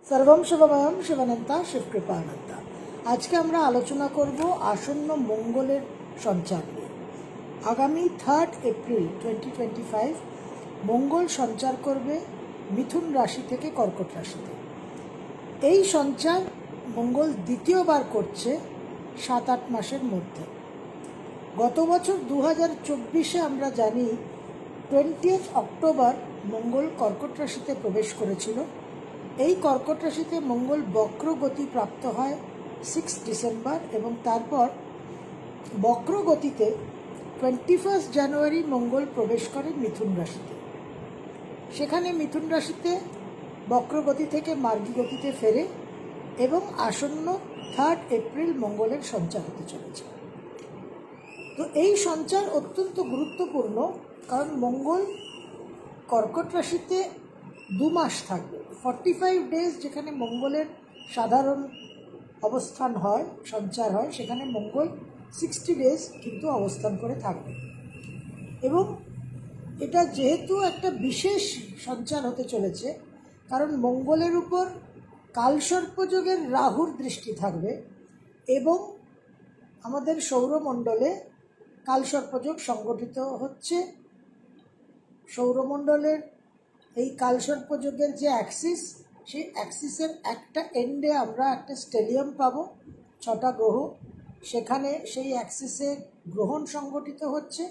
सर्वम शिवमयम शिवानंता शिवकृपानंता। आज के আমরা আলোচনা করব আসন্ন মঙ্গলের সঞ্চার নিয়ে। আগামী 3 এপ্রিল 2025 মঙ্গল সঞ্চার করবে মিথুন রাশি থেকে কর্কট রাশিতে। এই সঞ্চার মঙ্গল দ্বিতীয়বার করছে 7-8 মাসের মধ্যে। গত বছর 2024-এ আমরা জানি 20 অক্টোবর মঙ্গল কর্কট রাশিতে প্রবেশ করেছিল। এই কর্কট রাশিতে মঙ্গল বক্র গতি প্রাপ্ত হয় 6 ডিসেম্বর এবং তারপর বক্র গতিতে 21 জানুয়ারি মঙ্গল প্রবেশ করে মিথুন রাশিতে। সেখানে মিথুন রাশিতে বক্র গতি থেকে মার্গী গতিতে ফেরে এবং আসন্ন 3 এপ্রিল মঙ্গলের সঞ্চার হতে চলেছে। তো এই সঞ্চার অত্যন্ত গুরুত্বপূর্ণ, কারণ মঙ্গল কর্কট রাশিতে 2 মাস থাকবে। 45 ডেজ যেখানে মঙ্গলের সাধারণ অবস্থান হয়, সঞ্চার হয়, সেখানে মঙ্গল 60 ডেজ কিন্তু অবস্থান করে থাকবে। এবং এটা যেহেতু একটা বিশেষ সঞ্চার হতে চলেছে, কারণ মঙ্গলের উপর কালসর্পযোগের রাহুর দৃষ্টি থাকবে এবং আমাদের সৌরমণ্ডলে কালসর্পযোগ সংগঠিত হচ্ছে। সৌরমণ্ডলের এই কালসর্পযোগের যে অ্যাক্সিস, সেই অ্যাক্সিসের একটা এন্ডে আমরা একটা স্টেলিয়াম পাবো, 6টা গ্রহ, সেখানে সেই অ্যাক্সিসে গ্রহণ সংগঠিত হচ্ছে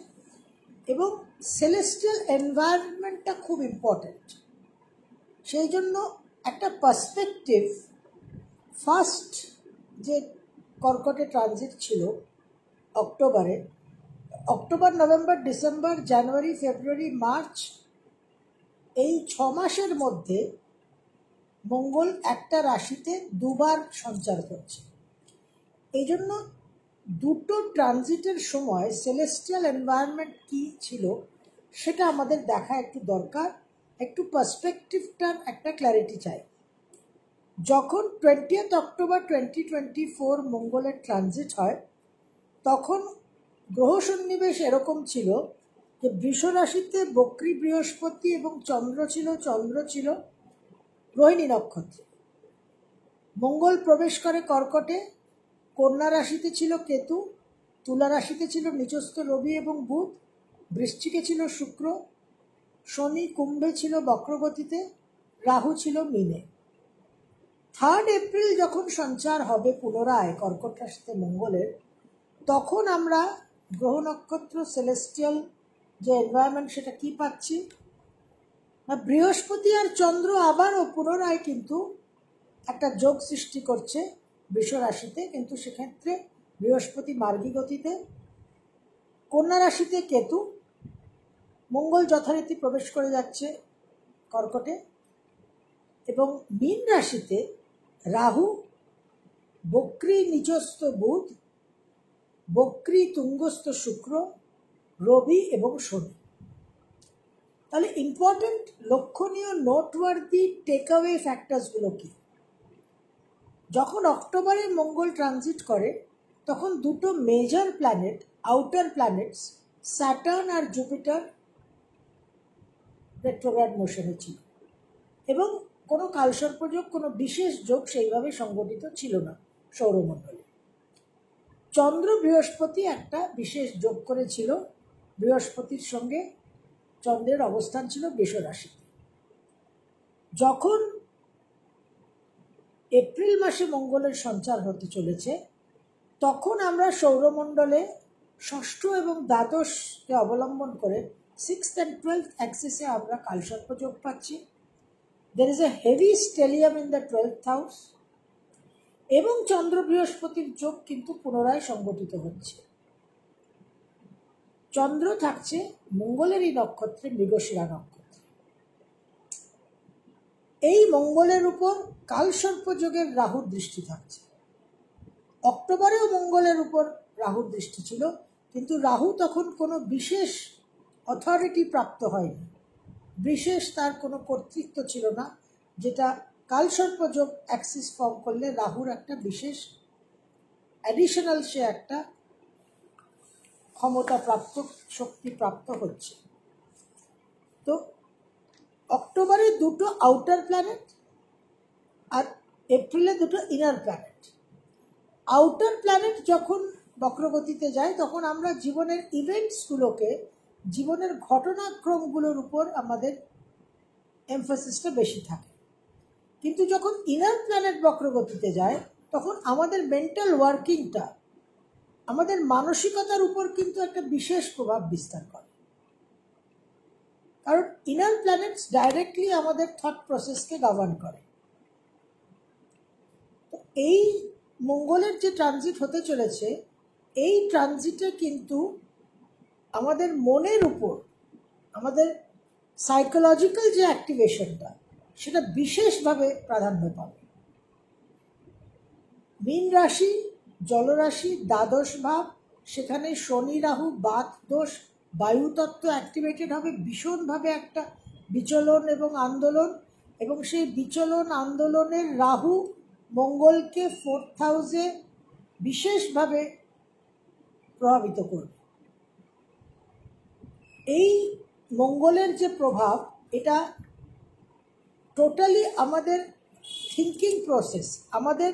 এবং সেলেস্টিয়াল এনভায়রনমেন্টটা খুব ইম্পর্ট্যান্ট। সেই জন্য একটা পার্সপেক্টিভ ফার্স্ট যে কর্কটে ট্রানজিট ছিল অক্টোবরে, অক্টোবর, নভেম্বর, ডিসেম্বর, জানুয়ারি, ফেব্রুয়ারি, মার্চ, এই 6 মাসের মধ্যে মঙ্গল একটা রাশিতে 2 বার সঞ্চার করছে। এই জন্য দুটো ট্রানজিটের সময় সেলেস্টিয়াল এনভায়রনমেন্ট কী ছিল সেটা আমাদের দেখা একটু দরকার। একটু পার্সপেক্টিভটার একটা ক্ল্যারিটি চাই। যখন 20 অক্টোবর 2024 মঙ্গলের ট্রানজিট হয়, তখন গ্রহ সন্নিবেশ এরকম ছিল যে বৃষ রাশিতে বক্রী বৃহস্পতি এবং চন্দ্র ছিল রোহিণী নক্ষত্রে। মঙ্গল প্রবেশ করে কর্কটে, কন্যা রাশিতে ছিল কেতু, তুলা রাশিতে ছিল নিচস্থ রবি এবং বুধ, বৃশ্চিকে ছিল শুক্র, শনি কুম্ভে ছিল বক্রগতিতে, রাহু ছিল মীনে। 3 এপ্রিল যখন সঞ্চার হবে পুনরায় কর্কট রাশিতে মঙ্গলের, তখন আমরা গ্রহ নক্ষত্র সেলেস্টিয়াল যে এনভায়রনমেন্ট সেটা কি পাচ্ছি না, বৃহস্পতি আর চন্দ্র আবারও পুনরায় কিন্তু একটা যোগ সৃষ্টি করছে বৃষ রাশিতে, কিন্তু সেক্ষেত্রে বৃহস্পতি মার্গী গতিতে, কন্যা রাশিতে কেতু, মঙ্গল যথারীতি প্রবেশ করে যাচ্ছে কর্কটে এবং মীন রাশিতে রাহু, বক্রী নিচস্থ বুধ, বক্রী তুঙ্গস্থ শুক্র, রবি এবং শনি। তাহলে ইম্পর্টেন্ট লক্ষণীয় নোটওয়ার্দি টেকঅ্যাওয়ে ফ্যাক্টরসগুলো কি? যখন অক্টোবরে মঙ্গল ট্রানজিট করে, তখন দুটো major planet, outer planets Saturn আর জুপিটার রেট্রোগ্রেড মোশনে ছিল এবং কোনো কালসর্পযোগ, কোনো বিশেষ যোগ সেইভাবে সংগঠিত ছিল না সৌরমণ্ডলে। চন্দ্র বৃহস্পতি একটা বিশেষ যোগ করেছিল, বৃহস্পতির সঙ্গে চন্দ্রের অবস্থান ছিল বৃষ রাশিতে। যখন এপ্রিল মাসে মঙ্গলের সঞ্চার হতে চলেছে, তখন আমরা সৌরমণ্ডলে ষষ্ঠ এবং দ্বাদশকে অবলম্বন করে 6th and 12th অ্যাক্সিসে আমরা কালসর্পযোগ পাচ্ছি। There is a heavy stellium in the 12th house এবং চন্দ্র বৃহস্পতির যোগ কিন্তু পুনরায় সংগঠিত হচ্ছে। চন্দ্র থাকছে মঙ্গলেরই নক্ষত্রে, মৃগশিরা নক্ষত্রে। এই মঙ্গলের উপর কালসর্পযোগের রাহুর দৃষ্টি থাকছে। অক্টোবরেও মঙ্গলের উপর রাহুর দৃষ্টি ছিল, কিন্তু রাহু তখন কোনো বিশেষ অথরিটি প্রাপ্ত হয়নি, বিশেষ তার কোনো কর্তৃত্ব ছিল না, যেটা কালসর্পযোগ অ্যাক্সিস ফর্ম করলে রাহুর একটা বিশেষ অ্যাডিশনাল সে একটা ক্ষমতা প্রাপ্ত, শক্তি প্রাপ্ত হচ্ছে। তো অক্টোবরে দুটো আউটার প্ল্যানেট আর এপ্রিলে দুটো ইনার প্ল্যানেট। আউটার প্ল্যানেট যখন বক্রগতিতে যায় তখন আমরা জীবনের ইভেন্টসগুলোকে, জীবনের ঘটনাক্রমগুলোর উপর আমাদের এমফাসিসটা বেশি থাকে। কিন্তু যখন ইনার প্ল্যানেট বক্রগতিতে যায় তখন আমাদের মেন্টাল ওয়ার্কিংটা, আমাদের মানসিকতার উপর কিন্তু একটা বিশেষ প্রভাব বিস্তার করে। কারণ ইনার প্ল্যানেটস ডাইরেক্টলি আমাদের থট প্রসেসকে গভর্ন করে। তো এই মঙ্গলের যে ট্রানজিট হতে চলেছে, এই ট্রানজিটে কিন্তু আমাদের মনের উপর, আমাদের সাইকোলজিক্যাল যে অ্যাক্টিভেশনটা, সেটা বিশেষভাবে প্রাধান্য পাবে। মীন রাশি, জলরাশি, দ্বাদশ ভাব, সেখানে শনি রাহু বাত দোষ, বায়ুতত্ত্ব অ্যাক্টিভেটেড হবে, ভীষণভাবে একটা বিচলন এবং আন্দোলন, এবং সেই বিচলন আন্দোলনের রাহু মঙ্গলকে 4th হাউসে বিশেষভাবে প্রভাবিত করবে। এই মঙ্গলের যে প্রভাব, এটা টোটালি আমাদের থিঙ্কিং প্রসেস, আমাদের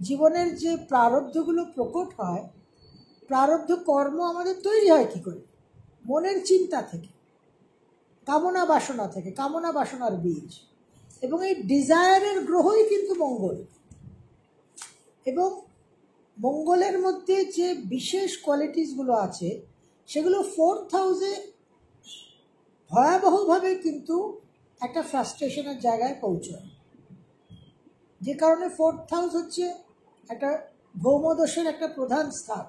জীবনের যে প্রারব্ধগুলো প্রকট হয়, প্রারব্ধ কর্ম আমাদের তৈরি হয় কী করে? মনের চিন্তা থেকে, কামনা বাসনা থেকে, কামনা বাসনার বীজ। এবং এই ডিজায়ারের গ্রহই কিন্তু মঙ্গল। এবং মঙ্গলের মধ্যে যে বিশেষ কোয়ালিটিসগুলো আছে সেগুলো 4th হাউসে ভয়াবহভাবে কিন্তু একটা ফ্রাস্ট্রেশনের জায়গায় পৌঁছয়, যে কারণে 4th হাউস হচ্ছে একটা ভৌমদোষের একটা প্রধান স্থান।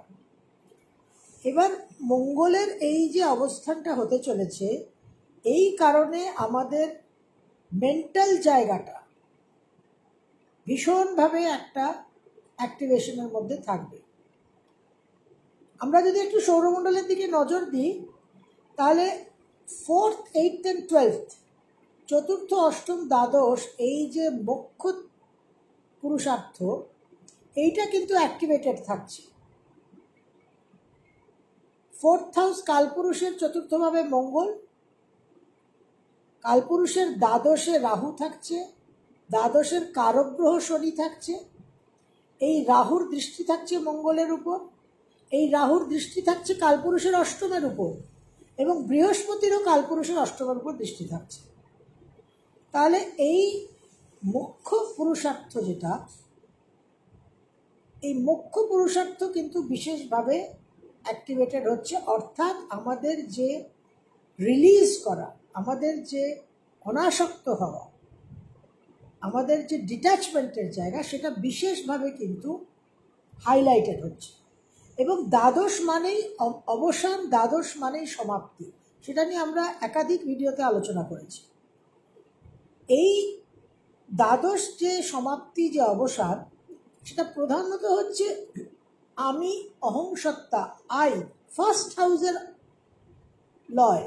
এবার মঙ্গলের এই যে অবস্থানটা হতে চলেছে, এই কারণে আমাদের মেন্টাল জায়গাটা ভীষণভাবে একটা অ্যাক্টিভেশনের মধ্যে থাকবে। আমরা যদি একটু সৌরমণ্ডলের দিকে নজর দিই, তাহলে 4th, 8th and 12th, চতুর্থ, অষ্টম, দ্বাদশ, এই যে মুখ্য পুরুষার্থ, এইটা কিন্তু অ্যাক্টিভেটেড থাকছে। 4th হাউস কালপুরুষের চতুর্থভাবে মঙ্গল, কালপুরুষের দ্বাদশে রাহু থাকছে, দ্বাদশের কারক গ্রহ শনি থাকছে। এই রাহুর দৃষ্টি থাকছে মঙ্গলের উপর, এই রাহুর দৃষ্টি থাকছে কালপুরুষের অষ্টমের উপর, এবং বৃহস্পতিরও কালপুরুষের অষ্টমের উপর দৃষ্টি থাকছে। তাহলে এই মুখ্য পুরুষার্থ যেটা, এই মুখ্য পুরুষার্থ কিন্তু বিশেষভাবে অ্যাক্টিভেটেড হচ্ছে। অর্থাৎ আমাদের যে রিলিজ করা, আমাদের যে অনাসক্ত হওয়া, আমাদের যে ডিট্যাচমেন্টের জায়গা, সেটা বিশেষভাবে কিন্তু হাইলাইটেড হচ্ছে। এবং দ্বাদশ মানেই অবসান, দ্বাদশ মানেই সমাপ্তি, সেটা নিয়ে আমরা একাধিক ভিডিওতে আলোচনা করেছি। এই দ্বাদশ যে সমাপ্তি, যে অবসান, সেটা প্রধানত হচ্ছে আমি, অহং সত্তা, আই, 1st হাউসের লয়,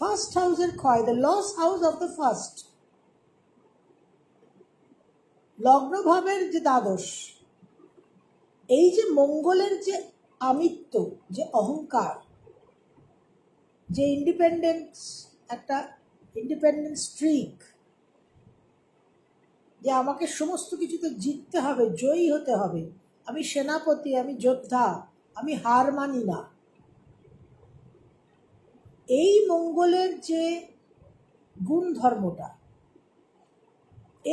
1st হাউসের ক্ষয়, the loss house of the first. লগ্নভাবের যে দ্বাদশ, এই যে মঙ্গলের যে আমিত্ব, যে অহংকার, যে ইন্ডিপেন্ডেন্স, একটা ইন্ডিপেন্ডেন্ট স্ট্রিক, যে আমাকে সমস্ত কিছুতে জিততে হবে, জয়ী হতে হবে, আমি সেনাপতি, আমি যোদ্ধা, আমি হার মানি না, এই মঙ্গলের যে গুণধর্মটা,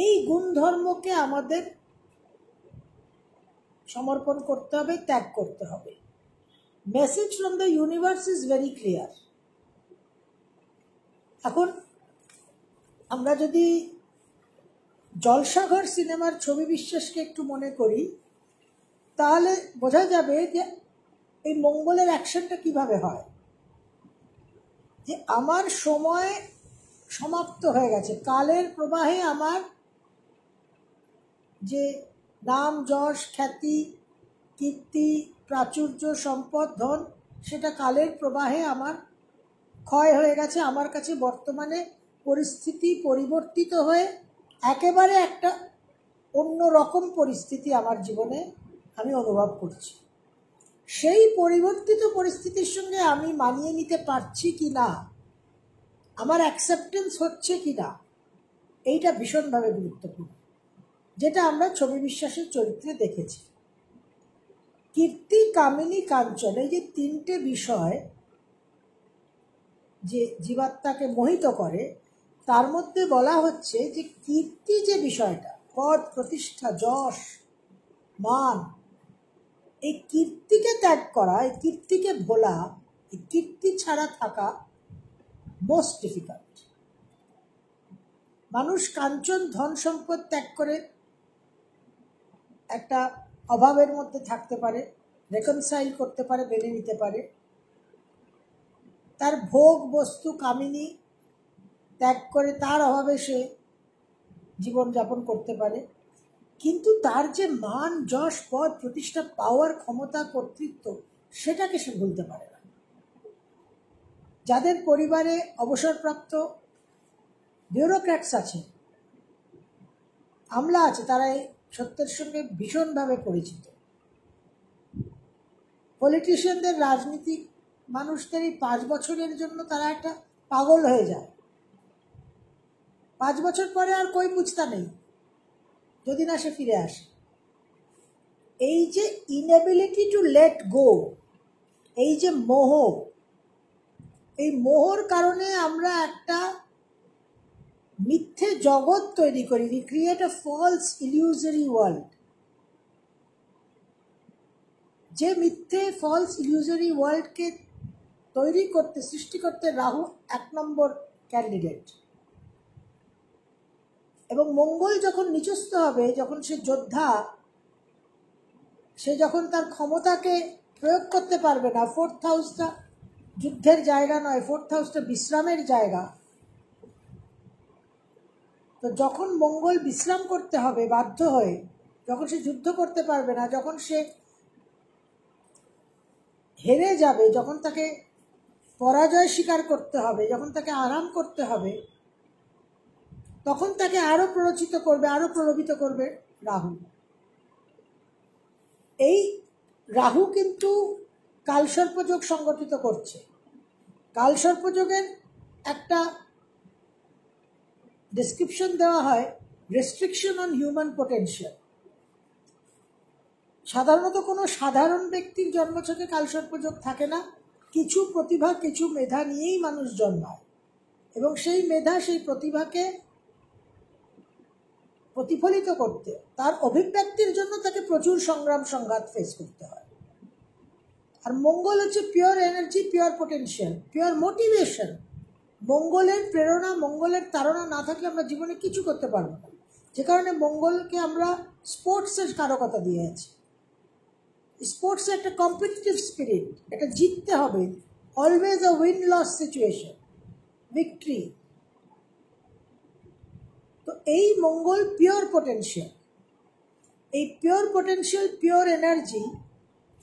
এই গুণধর্মকে আমাদের সমর্পণ করতে হবে, ত্যাগ করতে হবে। Message from the universe is very clear. এখন আমরা যদি জলসাঘর সিনেমার ছবি বিশ্বাসকে একটু মনে করি, তাহলে বোঝা যাবে যে এই মঙ্গলের অ্যাকশনটা কিভাবে হয়। যে আমার সময় সমাপ্ত হয়ে গেছে, কালের প্রবাহে আমার যে নাম, যশ, খ্যাতি, কীর্তি, প্রাচুর্য, সম্পদ, ধন, সেটা কালের প্রবাহে আমার ক্ষয় হয়ে গেছে। আমার কাছে বর্তমানে পরিস্থিতি পরিবর্তিত হয়ে একেবারে একটা অন্য রকম পরিস্থিতি আমার জীবনে আমি অনুভব করছি। সেই পরিবর্তিত পরিস্থিতির সঙ্গে আমি মানিয়ে নিতে পারছি কি না, আমার অ্যাকসেপ্টেন্স হচ্ছে কি না, এইটা ভীষণভাবে গুরুত্বপূর্ণ, যেটা আমরা ছবি বিশ্বাসের চরিত্রে দেখেছি। কীর্তি, কামিনী, কাঞ্চন, এই যে তিনটে বিষয় যে জীবাত্মাকে মোহিত করে, তার মধ্যে বলা হচ্ছে যে কীর্তি যে বিষয়টা, পদ, প্রতিষ্ঠা, যশ, মান, এই কীর্তিকে ত্যাগ করা, এই কীর্তিকে ভোলা, এই কীর্তি ছাড়া থাকা মোস্ট ডিফিকাল্ট। মানুষ কাঞ্চন, ধন সম্পদ ত্যাগ করে একটা অভাবের মধ্যে থাকতে পারে, রেকনসাইল করতে পারে, মেনে নিতে পারে। তার ভোগ বস্তু কামিনী ত্যাগ করে তার অভাবে সে জীবনযাপন করতে পারে, কিন্তু তার যে মান, যশ, পদ, প্রতিষ্ঠা, পাওয়ার, ক্ষমতা, কর্তৃত্ব, সেটাকে সে ভুলতে পারে না। যাদের পরিবারে অবসরপ্রাপ্ত বিউরোক্র্যাটস আছে, আমলা আছে, তারা এই সত্যের সঙ্গে ভীষণভাবে পরিচিত। পলিটিশিয়ানদের, রাজনীতিক মানুষদের এই 5 বছরের জন্য তারা একটা পাগল হয়ে যায়। 5 বছর পরে আর কই পুছতা নেই, যদি না সে ফিরে আসে। এই যে ইনএবিলিটি টু লেট গো, এই যে মোহ, এই মোহর কারণে আমরা একটা মিথ্যে জগৎ তৈরি করি। We create a false illusory world. যে মিথ্যে ফলস ইলিউজরি ওয়ার্ল্ডকে তৈরি করতে, সৃষ্টি করতে রাহু 1 নম্বর ক্যান্ডিডেট। এবং মঙ্গল যখন নিচস্থ হবে, যখন সে যোদ্ধা, সে যখন তার ক্ষমতাকে প্রয়োগ করতে পারবে না, 4th হাউসটা যুদ্ধের জায়গা নয়, 4th হাউসটা বিশ্রামের জায়গা। তো যখন মঙ্গল বিশ্রাম করতে হবে বাধ্য হয়ে, যখন সে যুদ্ধ করতে পারবে না, যখন সে হেরে যাবে, যখন তাকে পরাজয় স্বীকার করতে হবে, যখন তাকে আরাম করতে হবে, তখন তাকে আরো প্ররোচিত করবে, আরো প্রলোভিত করবে রাহু। এই রাহু কিন্তু কালসর্পযোগ সংগঠিত করছে। কালসর্পযোগের একটা ডেসক্রিপশন দেওয়া হয়, রেস্ট্রিকশন অন হিউম্যান পোটেনশিয়াল। সাধারণত কোনো সাধারণ ব্যক্তির জন্মছকে কালসর্পযোগ থাকে না। কিছু প্রতিভা, কিছু মেধা নিয়েই মানুষ জন্মায়, এবং সেই মেধা, সেই প্রতিভাকে প্রতিফলিত করতে, তার অভিব্যক্তির জন্য তাকে প্রচুর সংগ্রাম সংঘাত ফেস করতে হয়। আর মঙ্গল হচ্ছে pure energy, pure potential, pure motivation. মঙ্গলের প্রেরণা, মঙ্গলের তাড়না না থাকলে আমরা জীবনে কিছু করতে পারবো না। যে কারণে মঙ্গলকে আমরা স্পোর্টসের কারকতা দিয়ে আছি। স্পোর্টসে একটা কম্পিটিটিভ স্পিরিট, এটা জিততে হবে, always a win loss situation, victory. তো এই মঙ্গল পিওর পোটেনশিয়াল, এই পিওর পোটেনশিয়াল, পিওর এনার্জি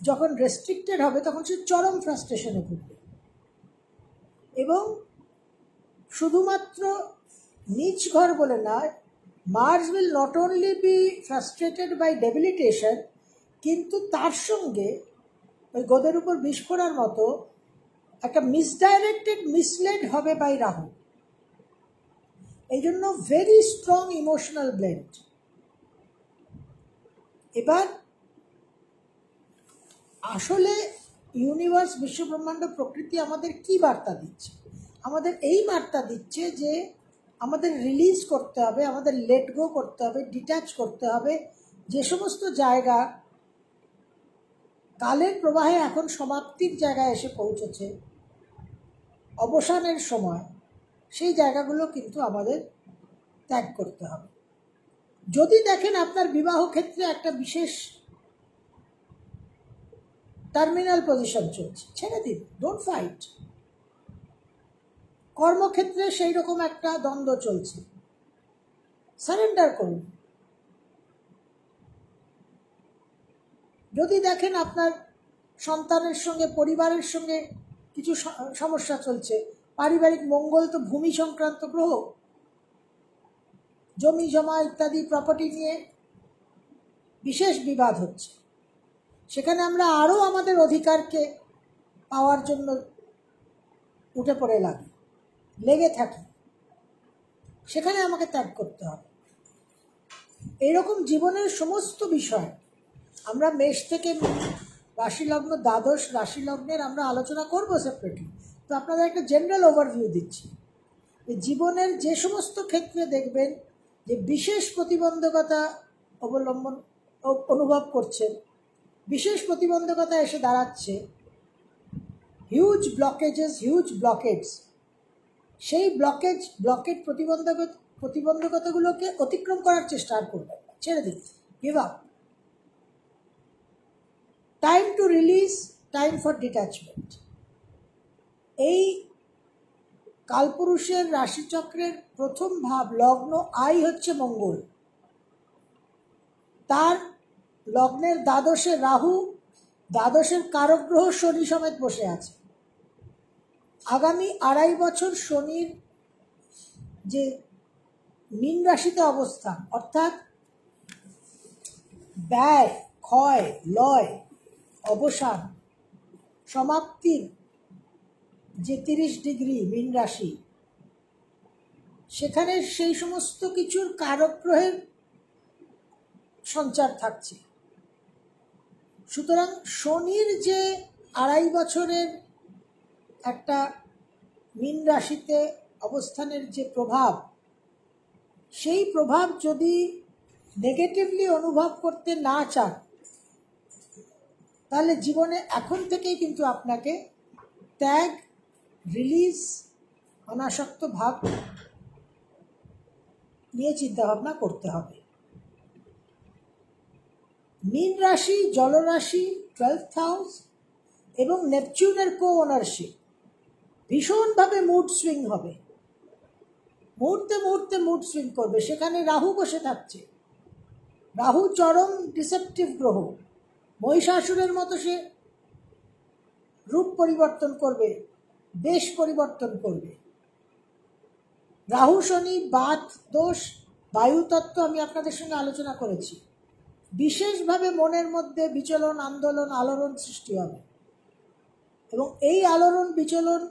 যখন রেস্ট্রিক্টেড হবে, তখন সে চরম ফ্রাস্ট্রেশনে ভুগবে। এবং শুধুমাত্র নিচ ঘর বলে নয়, Mars will not only be frustrated by debilitation, কিন্তু তার সঙ্গে ওই গোদের উপর বিষ ফোড়ার মতো একটা মিসডাইরেক্টেড, মিসলেড হবে বাই রাহু। এই জন্য ভেরি স্ট্রং ইমোশনাল ব্লেন্ড। এবার আসলে ইউনিভার্স, বিশ্বব্রহ্মাণ্ড, প্রকৃতি আমাদের কি বার্তা দিচ্ছে? আমাদের এই বার্তা দিচ্ছে যে আমাদের রিলিজ করতে হবে, আমাদের লেট গো করতে হবে, ডিট্যাচ করতে হবে। যে সমস্ত জায়গা কালের প্রবাহে এখন সমাপ্তির জায়গায় এসে পৌঁছেছে, অবসানের সময়, সেই জায়গাগুলো কিন্তু আমাদের ত্যাগ করতে হবে। যদি দেখেন আপনার বিবাহ ক্ষেত্রে একটা বিশেষ টার্মিনাল পজিশন চলছে, ছেড়ে দিন, ডোন্ট ফাইট। কর্মক্ষেত্রে সেই রকম একটা দ্বন্দ্ব চলছে, সারেন্ডার করুন। যদি দেখেন আপনার সন্তানের সঙ্গে, পরিবারের সঙ্গে কিছু সমস্যা চলছে, পারিবারিক মঙ্গল তো ভূমি সংক্রান্ত গ্রহ, জমি জমা ইত্যাদি প্রপার্টি নিয়ে বিশেষ বিবাদ হচ্ছে, সেখানে আমরা আরও আমাদের অধিকারকে পাওয়ার জন্য উঠে পড়ে লেগে থাকি। সেখানে আমাকে ত্যাগ করতে হবে। এরকম জীবনের সমস্ত বিষয় আমরা মেষ থেকে রাশি লগ্ন, দ্বাদশ রাশি লগ্নের আমরা আলোচনা করব সেপারেটলি। তো আপনাদের একটা জেনারেল ওভারভিউ দিচ্ছি। জীবনের যে সমস্ত ক্ষেত্রে দেখবেন যে বিশেষ প্রতিবন্ধকতা অবলম্বন অনুভব করছেন, বিশেষ প্রতিবন্ধকতা এসে দাঁড়াচ্ছে, হিউজ ব্লকেজ, সেই ব্লকেট প্রতিবন্ধকতাগুলোকে অতিক্রম করার চেষ্টা আর করবেন না, ছেড়ে দিন, give up. Time to release, time for detachment. এই কালপুরুষের রাশিচক্রের প্রথম ভাব লগ্ন আই হচ্ছে মঙ্গল, তার লগ্নের দ্বাদশে রাহু, দ্বাদশের কারক গ্রহ শনি সমেত বসে আছে। আগামী 2.5 বছর শনির যে মীন রাশিতে অবস্থান, অর্থাৎ ব্যয়, ক্ষয়, লয়, অবসান, সমাপ্তির যে 30 ডিগ্রি মীন রাশি, সেখানে সেই সমস্ত কিছুর কারক গ্রহের সঞ্চার থাকছে। সুতরাং শনির যে 2.5 বছরের একটা মীন রাশিতে অবস্থানের যে প্রভাব, সেই প্রভাব যদি নেগেটিভলি অনুভব করতে না চান, তাহলে জীবনে এখন থেকেই কিন্তু আপনাকে ত্যাগ, রিলিজ, অনাসক্ত ভাব নিয়ে চিন্তাভাবনা করতে হবে। মীন রাশি জলরাশি, 12th হাউস এবং নেপচুনের কো-ওনারশিপ, ভীষণভাবে মুড সুইং হবে, মুহূর্তে মুহূর্তে মুড সুইং করবে। সেখানে রাহু বসে থাকছে, রাহু চরম ডিসেপটিভ গ্রহ, মহিষাসুরের মতো সে রূপ পরিবর্তন করবে, দেশ পরিবর্তন করবে। রাহু শনি বাত দোষ, বায়ুতত্ত্ব আমি আপনাদের সঙ্গে আলোচনা করেছি। বিশেষভাবে মনের মধ্যে বিচলন, আন্দোলন, আলোড়ন সৃষ্টি হবে এবং এই আলোড়ন, বিচলন,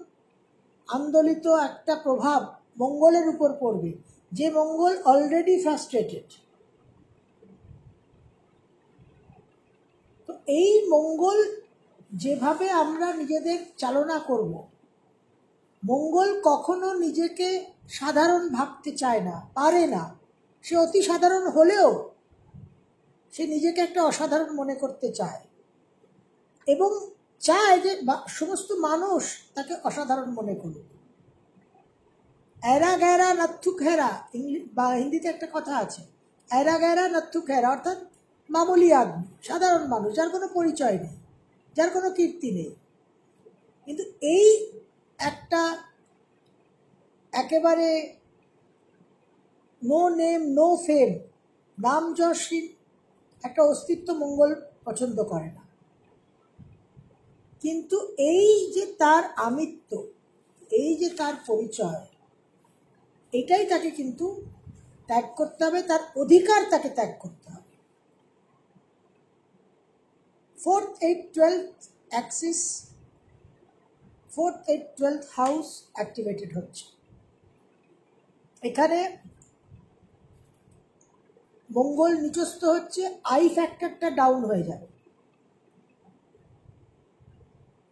আন্দোলিত একটা প্রভাব মঙ্গলের উপর পড়বে, যে মঙ্গল অলরেডি ফ্রাস্ট্রেটেড। তো এই মঙ্গল যেভাবে আমরা নিজেদের চালনা করব, মঙ্গল কখনো নিজেকে সাধারণ ভাবতে চায় না, পারে না। সে অতি সাধারণ হলেও সে নিজেকে একটা অসাধারণ মনে করতে চায় এবং চায় যে সমস্ত মানুষ তাকে অসাধারণ মনে করুক। এরা গেরা নথু খেরা, বা হিন্দিতে একটা কথা আছে, এরা গেরা নথু খেরা, অর্থাৎ মামুলি আদমি, সাধারণ মানুষ, যার কোনো পরিচয় নেই, যার কোনো কীর্তি নেই। কিন্তু এই একটা একেবারে নো নেম নো ফেম, নাম যশহীন একটা অস্তিত্ব মঙ্গল পছন্দ করে না। কিন্তু এই যে তার আমিত্ব, এই যে তার পরিচয়, এটাই তাকে কিন্তু ত্যাগ করতে হবে, তার অধিকার তাকে ত্যাগ করতে হবে। 4th, 8th, 12th Axis, 4th, 8th, 12th house activated হচ্ছে। এখানে মঙ্গল নিচস্থ হচ্ছে, আই ফ্যাক্টরটা ডাউন হয়ে যাবে।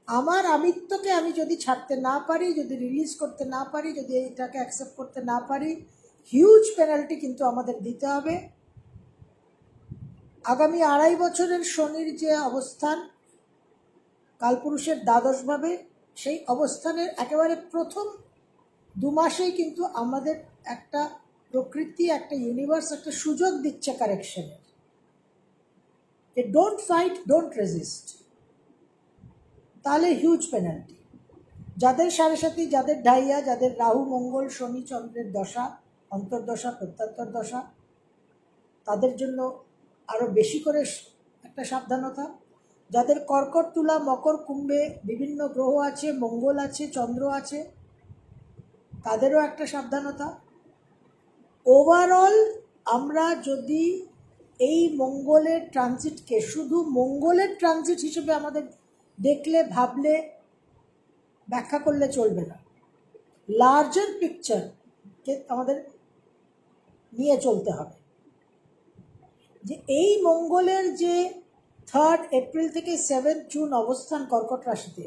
আমার আমিত্বকে আমি যদি ছাড়তে না পারি, যদি রিলিজ করতে না পারি, যদি এটাকে অ্যাকসেপ্ট করতে না পারি, হিউজ পেনাল্টি কিন্তু আমাদের দিতে হবে। আগামী 2.5 বছরের শনির যে অবস্থান কালপুরুষের দ্বাদশভাবে, সেই অবস্থানের একেবারে প্রথম 2 মাসেই কিন্তু আমাদের একটা প্রকৃতি, একটা ইউনিভার্স একটা সুযোগ দিচ্ছে কারেকশনের। ডোন্ট ফাইট, ডোন্ট রেজিস্ট, তাহলে হিউজ পেনাল্টি। যাদের সাড়ে-সাতি, যাদের ঢাইয়া, যাদের রাহু মঙ্গল শনি চন্দ্রের দশা, অন্তর্দশা, প্রত্যন্তর দশা, তাদের জন্য আরও বেশি করে একটা সাবধানতা। যাদের কর্কট, তুলা, মকর, কুম্ভে বিভিন্ন গ্রহ আছে, মঙ্গল আছে, চন্দ্র আছে, তাদেরও একটা সাবধানতা। ওভারঅল আমরা যদি এই মঙ্গলের ট্রানজিটকে শুধু মঙ্গলের ট্রানজিট হিসেবে আমাদের দেখলে, ভাবলে, ব্যাখ্যা করলে চলবে না। লার্জার পিকচারকে আমাদের নিয়ে চলতে হবে। যে এই মঙ্গলের যে 3 এপ্রিল থেকে 7 জুন অবস্থান কর্কট রাশিতে,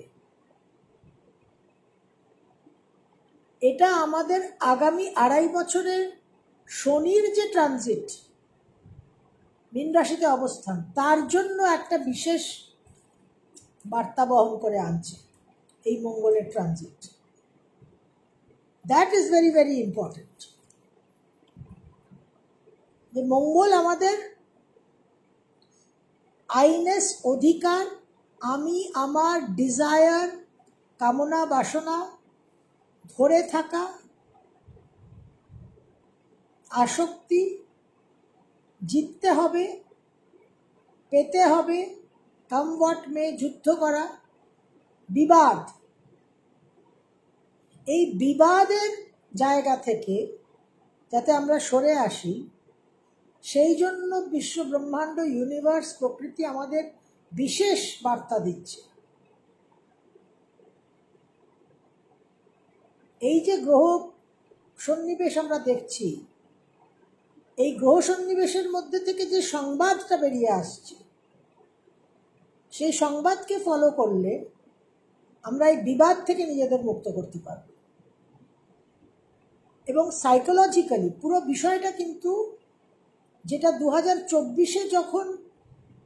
এটা আমাদের আগামী 2.5 বছরের শনির যে ট্রানজিট মীন রাশিতে অবস্থান, তার জন্য একটা বিশেষ বার্তা বহন করে আনছে এই মঙ্গলের transit. That is very very important. যে মঙ্গল আমাদের আইনেস, অধিকার, আমি আমার ডিজায়ার, কামনা বাসনা, ধরে থাকা, আসক্তি, জিততে হবে, পেতে হবে, কাম হোয়াট মে, যুদ্ধ করা, বিবাদ, এই বিবাদের জায়গা থেকে যাতে আমরা সরে আসি, সেই জন্য বিশ্ব ব্রহ্মাণ্ড, ইউনিভার্স, প্রকৃতি আমাদের বিশেষ বার্তা দিচ্ছে। এই যে গ্রহ সন্নিবেশ আমরা দেখছি, এই গ্রহ সন্নিবেশের মধ্যে থেকে যে সংবাদটা বেরিয়ে আসছে, সেই সংবাদকে ফলো করলে আমরা এই বিবাদ থেকে নিজেদের মুক্ত করতে পারব। এবং সাইকোলজিক্যালি পুরো বিষয়টা কিন্তু, যেটা 2024-এ যখন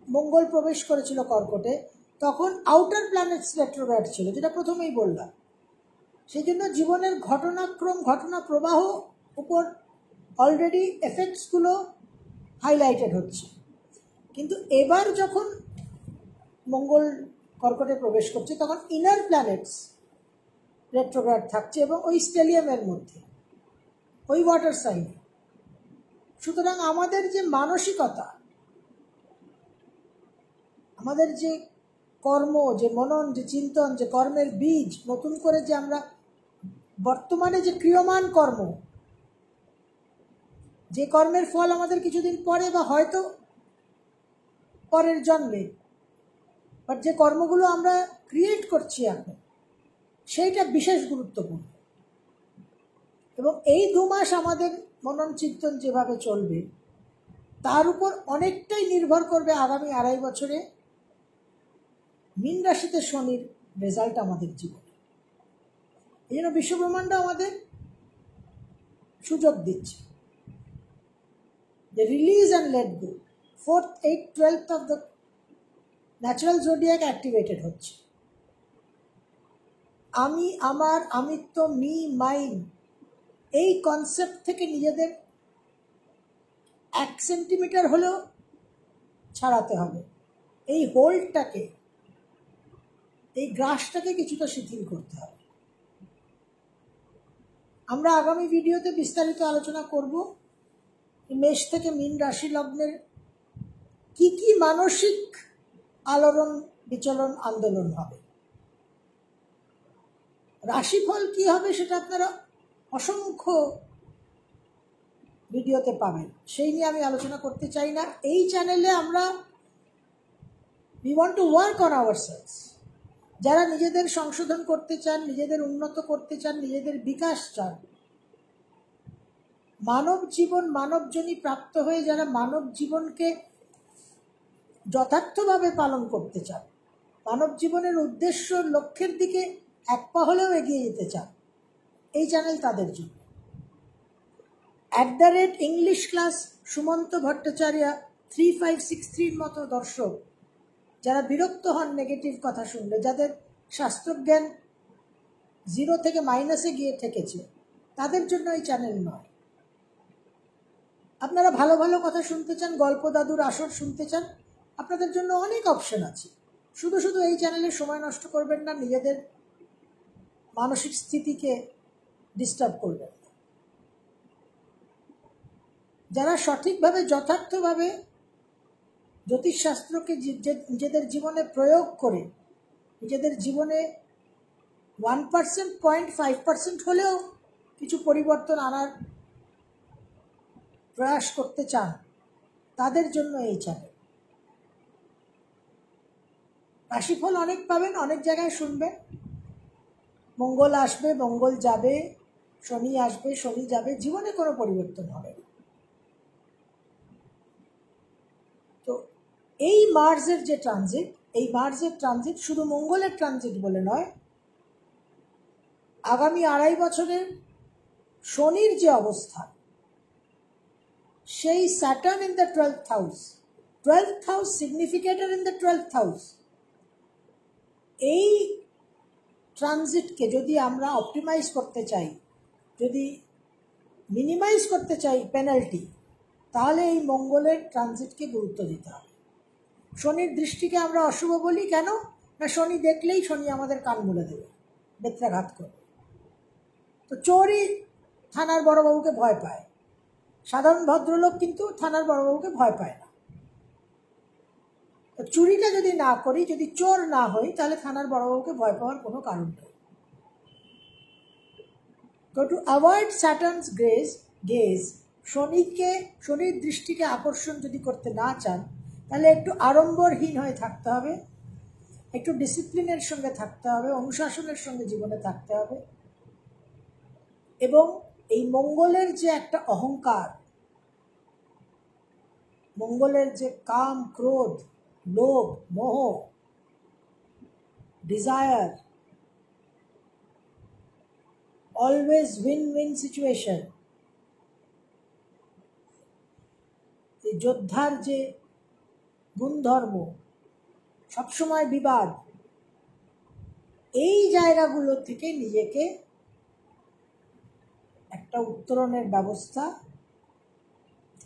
মঙ্গল প্রবেশ করেছিল কর্কটে, তখন আউটার প্ল্যানেটস রেট্রোগ্রেড ছিল, যেটা প্রথমেই বললাম। সেই জন্য জীবনের ঘটনাক্রম, ঘটনা প্রবাহ উপর অলরেডি এফেক্টসগুলো হাইলাইটেড হচ্ছে। কিন্তু এবার যখন মঙ্গল কর্কটে প্রবেশ করছে, তখন ইনার প্ল্যানেটস রেট্রোগ্রেড থাকছে এবং ওই স্টেলিয়ামের মধ্যে, ওই ওয়াটার সাইনে। সুতরাং আমাদের যে মানসিকতা, আমাদের যে কর্ম, যে মনন, যে চিন্তন, যে কর্মের বীজ, নতুন করে যে আমরা বর্তমানে যে ক্রিয়মান কর্ম, যে কর্মের ফল আমাদের কিছুদিন পরে বা হয়তো পরের জন্মে, বাট যে কর্মগুলো আমরা ক্রিয়েট করছি এখন, সেইটা বিশেষ গুরুত্বপূর্ণ। এবং এই 2 মাস আমাদের মনন চিন্তন যেভাবে চলবে, তার উপর অনেকটাই নির্ভর করবে আগামী 2.5 বছরে মীন রাশিতে শনির রেজাল্ট আমাদের জীবনে। এই জন্য বিশ্বব্রহ্মাণ্ড আমাদের সুযোগ দিচ্ছে যে release and let go. 4th, 8th, 12th of the natural zodiac activated হচ্ছে। আমি, আমার, আমিত্ব, মি, মাইন, এই কনসেপ্ট থেকে নিজেদের 1 সেন্টিমিটার হলেও ছাড়াতে হবে। এই হোল্ডটাকে, এই গ্রাসটাকে কিছুটা শিথিল করতে হবে। আমরা আগামী ভিডিওতে বিস্তারিত আলোচনা করব মেষ থেকে মীন রাশি লগ্নের কি কি মানসিক আলোড়ন, বিচলন, আন্দোলন হবে। রাশিফল কি হবে সেটা আপনারা অসংখ্য ভিডিওতে পাবেন, সেই নিয়ে আমি আলোচনা করতে চাই না। এই চ্যানেলে আমরা we want to work on ourselves। যারা নিজেদের সংশোধন করতে চান, নিজেদের উন্নত করতে চান, নিজেদের বিকাশ চান, মানব জীবন, মানবজনী প্রাপ্ত হয়ে যারা মানব জীবনকে যথার্থভাবে পালন করতে চান, মানব জীবনের উদ্দেশ্য, লক্ষ্যের দিকে 1 পা হলেও এগিয়ে যেতে চান, এই চ্যানেল তাদের জন্য। @English class সুমন্ত ভট্টাচার্য 3563 মতো দর্শক যারা বিরক্ত হন নেগেটিভ কথা শুনলে, যাদের শাস্ত্রজ্ঞান 0 থেকে মাইনাসে গিয়ে ঠেকেছে, তাদের জন্য এই চ্যানেল নয়। আপনারা ভালো ভালো কথা শুনতে চান, গল্প দাদুর আসর শুনতে চান, আপনাদের জন্য অনেক অপশন আছে। শুধু শুধু এই চ্যানেলে সময় নষ্ট করবেন না, নিজেদের মানসিক স্থিতিকে ডিস্টার্ব করবেন না। যারা সঠিকভাবে, যথার্থভাবে জ্যোতিষশাস্ত্রকে নিজেদের জীবনে প্রয়োগ করে, নিজেদের জীবনে 1%, 0.5% হলেও কিছু পরিবর্তন আনার প্রয়াস করতে চান, তাদের জন্য এই চ্যানেল। রাশিফল অনেক পাবেন, অনেক জায়গায় শুনবেন। মঙ্গল আসবে, মঙ্গল যাবে, শনি আসবে, শনি যাবে, জীবনে কোনো পরিবর্তন হবে না। তো এই মার্সের যে ট্রানজিট, এই মার্সের ট্রানজিট শুধু মঙ্গলের ট্রানজিট বলে নয়, আগামী 2.5 বছরের শনির যে অবস্থান, সেই Saturn in the 12th house, 12th house significator in the 12th house, এই ট্রানজিটকে যদি আমরা অপটিমাইজ করতে চাই, যদি মিনিমাইজ করতে চাই পেনাল্টি, তাহলে এই মঙ্গলের ট্রানজিটকে গুরুত্ব দিতে হবে। শনির দৃষ্টিকে আমরা অশুভ বলি কেন? না, শনি দেখলেই শনি আমাদের কান মুলে দেবে, বেত্রাঘাত করবে। তো চোরই থানার বড়বাবুকে ভয় পায়, সাধারণ ভদ্রলোক কিন্তু থানার বড়বাবুকে ভয় পায় না। তো চুরিটা যদি না করি, যদি চোর না হই, তাহলে থানার বড়বাবুকে ভয় পাওয়ার কোনো কারণ নেই। তো টু অ্যাভয়েড স্যাটার্নস গেজ, শনির দৃষ্টিকে আকর্ষণ যদি করতে না চান, তাহলে একটু আড়ম্বরহীন হয়ে থাকতে হবে, একটু ডিসিপ্লিনের সঙ্গে থাকতে হবে, অনুশাসনের সঙ্গে জীবনে থাকতে হবে। এবং এই মঙ্গলের যে একটা অহংকার, মঙ্গলের যে কাম, ক্রোধ, লোভ, মোহ, ডিজায়ার, অলওয়েজ উইন সিচুয়েশন, যোদ্ধার যে গুণধর্ম, সবসময় বিবাদ, এই জায়গাগুলো থেকে নিজেকে একটা উত্তরণের ব্যবস্থা,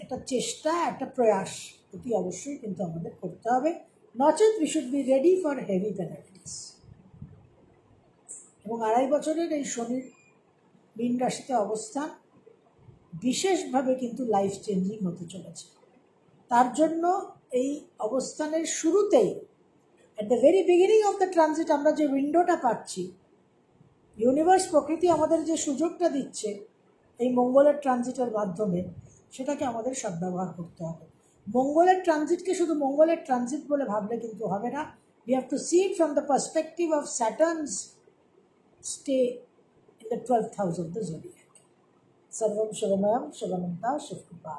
একটা চেষ্টা, একটা প্রয়াস অতি অবশ্যই কিন্তু আমাদের করতে হবে। নচেত we should be ready for heavy penalties. এবং 2.5 বছরের এই শনির মীন রাশিতে অবস্থান বিশেষভাবে কিন্তু লাইফ চেঞ্জিং হতে চলেছে। তার জন্য এই অবস্থানের শুরুতেই, at the very beginning of the transit, আমরা যে উইন্ডোটা পাচ্ছি, ইউনিভার্স, প্রকৃতি আমাদের যে সুযোগটা দিচ্ছে এই মঙ্গলের ট্রানজিটের মাধ্যমে, সেটাকে আমাদের সদ্ব্যবহার করতে হবে। মঙ্গলের ট্রানজিটকে শুধু মঙ্গলের ট্রানজিট বলে ভাবলে কিন্তু হবে না। We have to see it from the perspective of Saturn's stay in the 12th house of the zodiac. Sarvam Shivamayam Shivananta Shivkripa.